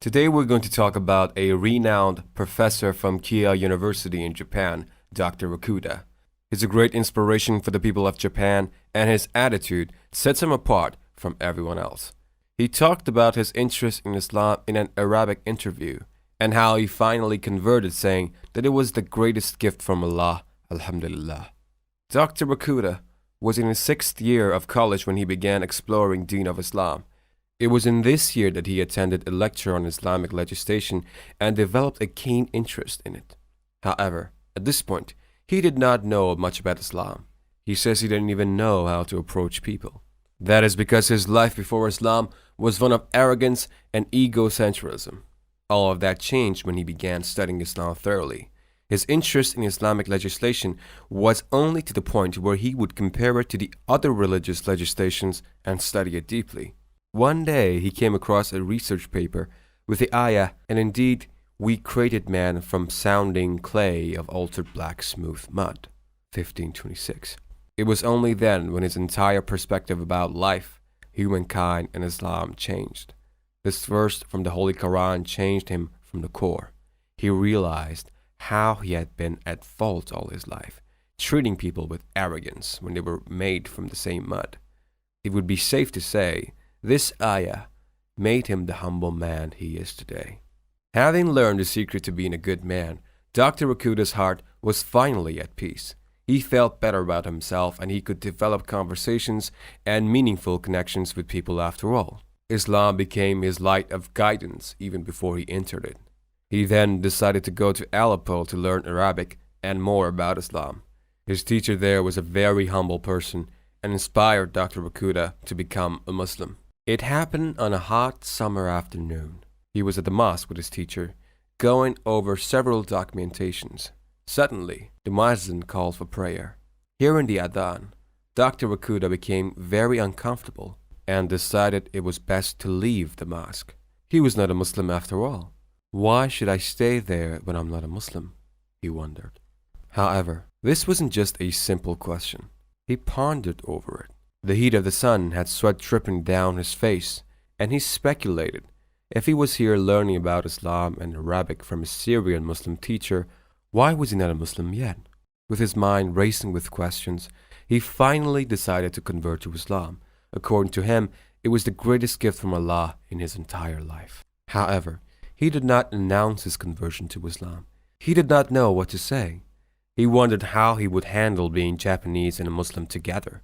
Today we're going to talk about a renowned professor from Kia University in Japan, Dr. Okuda. He's a great inspiration for the people of Japan, and his attitude sets him apart from everyone else. He talked about his interest in Islam in an Arabic interview, and how he finally converted, saying that it was the greatest gift from Allah, Alhamdulillah. Dr. Okuda was in his 6th year of college when he began exploring Deen of Islam. It was in this year that he attended a lecture on Islamic legislation and developed a keen interest in it. However, at this point, he did not know much about Islam. He says he didn't even know how to approach people. That is because his life before Islam was one of arrogance and egocentrism. All of that changed when he began studying Islam thoroughly. His interest in Islamic legislation was only to the point where he would compare it to the other religious legislations and study it deeply. One day he came across a research paper with the ayah, and indeed we created man from sounding clay of altered black smooth mud, 1526. It was only then when his entire perspective about life, humankind, and Islam changed. This verse from the Holy Quran changed him from the core. He realized how he had been at fault all his life, treating people with arrogance when they were made from the same mud. It would be safe to say this ayah made him the humble man he is today. Having learned the secret to being a good man, Dr. Okuda's heart was finally at peace. He felt better about himself, and he could develop conversations and meaningful connections with people after all. Islam became his light of guidance even before he entered it. He then decided to go to Aleppo to learn Arabic and more about Islam. His teacher there was a very humble person and inspired Dr. Okuda to become a Muslim. It happened on a hot summer afternoon. He was at the mosque with his teacher, going over several documentations. Suddenly, the muezzin called for prayer. Hearing the adhan, Dr. Okuda became very uncomfortable and decided it was best to leave the mosque. He was not a Muslim after all. Why should I stay there when I'm not a Muslim? He wondered. However, this wasn't just a simple question. He pondered over it. The heat of the sun had sweat dripping down his face, and he speculated if he was here learning about Islam and Arabic from a Syrian Muslim teacher, why was he not a Muslim yet? With his mind racing with questions, he finally decided to convert to Islam. According to him, it was the greatest gift from Allah in his entire life. However, he did not announce his conversion to Islam. He did not know what to say. He wondered how he would handle being Japanese and a Muslim together.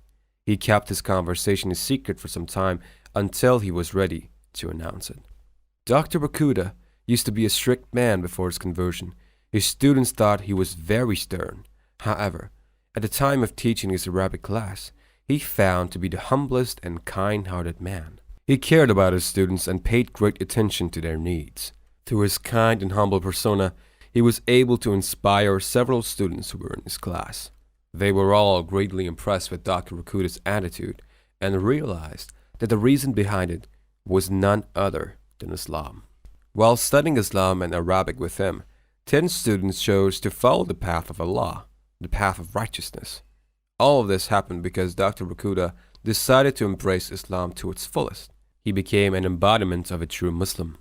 He kept his conversation a secret for some time until he was ready to announce it. Dr. Okuda used to be a strict man before his conversion. His students thought he was very stern. However, at the time of teaching his Arabic class, he found to be the humblest and kind-hearted man. He cared about his students and paid great attention to their needs. Through his kind and humble persona, he was able to inspire several students who were in his class. They were all greatly impressed with Dr. Okuda's attitude and realized that the reason behind it was none other than Islam. While studying Islam and Arabic with him, 10 students chose to follow the path of Allah, the path of righteousness. All of this happened because Dr. Okuda decided to embrace Islam to its fullest. He became an embodiment of a true Muslim.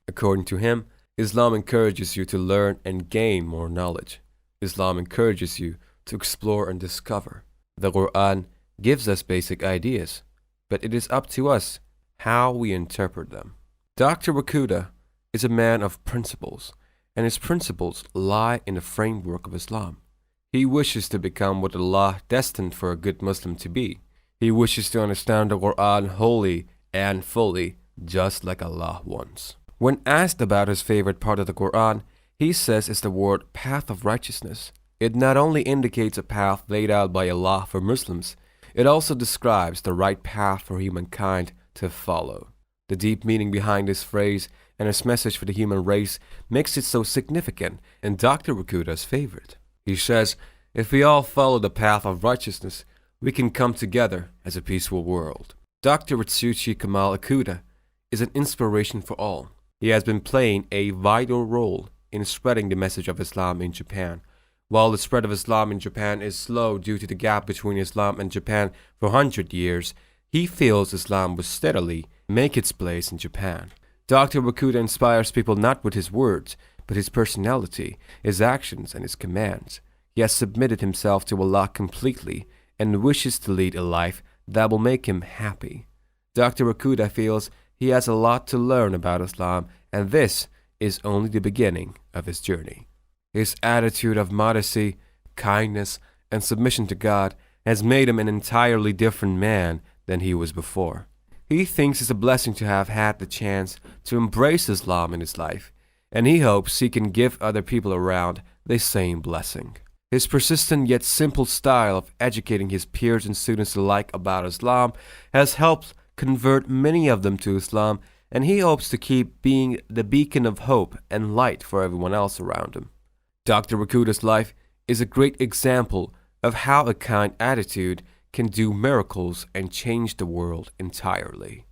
According to him, Islam encourages you to learn and gain more knowledge. Islam encourages you to explore and discover. The Quran gives us basic ideas, but it is up to us how we interpret them. Dr. Okuda is a man of principles, and his principles lie in the framework of Islam. He wishes to become what Allah destined for a good Muslim to be. He wishes to understand the Quran wholly and fully, just like Allah wants. When asked about his favorite part of the Quran, he says it's the word path of righteousness. It not only indicates a path laid out by Allah for Muslims, it also describes the right path for humankind to follow. The deep meaning behind this phrase and its message for the human race makes it so significant and Dr. Okuda's favorite. He says, if we all follow the path of righteousness, we can come together as a peaceful world. Dr. Ritsuchi Kamal Okuda is an inspiration for all. He has been playing a vital role in spreading the message of Islam in Japan. While the spread of Islam in Japan is slow due to the gap between Islam and Japan for 100 years, he feels Islam will steadily make its place in Japan. Dr. Okuda inspires people not with his words, but his personality, his actions, and his commands. He has submitted himself to Allah completely and wishes to lead a life that will make him happy. Dr. Okuda feels he has a lot to learn about Islam, and this is only the beginning of his journey. His attitude of modesty, kindness, and submission to God has made him an entirely different man than he was before. He thinks it's a blessing to have had the chance to embrace Islam in his life, and he hopes he can give other people around the same blessing. His persistent yet simple style of educating his peers and students alike about Islam has helped convert many of them to Islam, and he hopes to keep being the beacon of hope and light for everyone else around him. Dr. Okuda's life is a great example of how a kind attitude can do miracles and change the world entirely.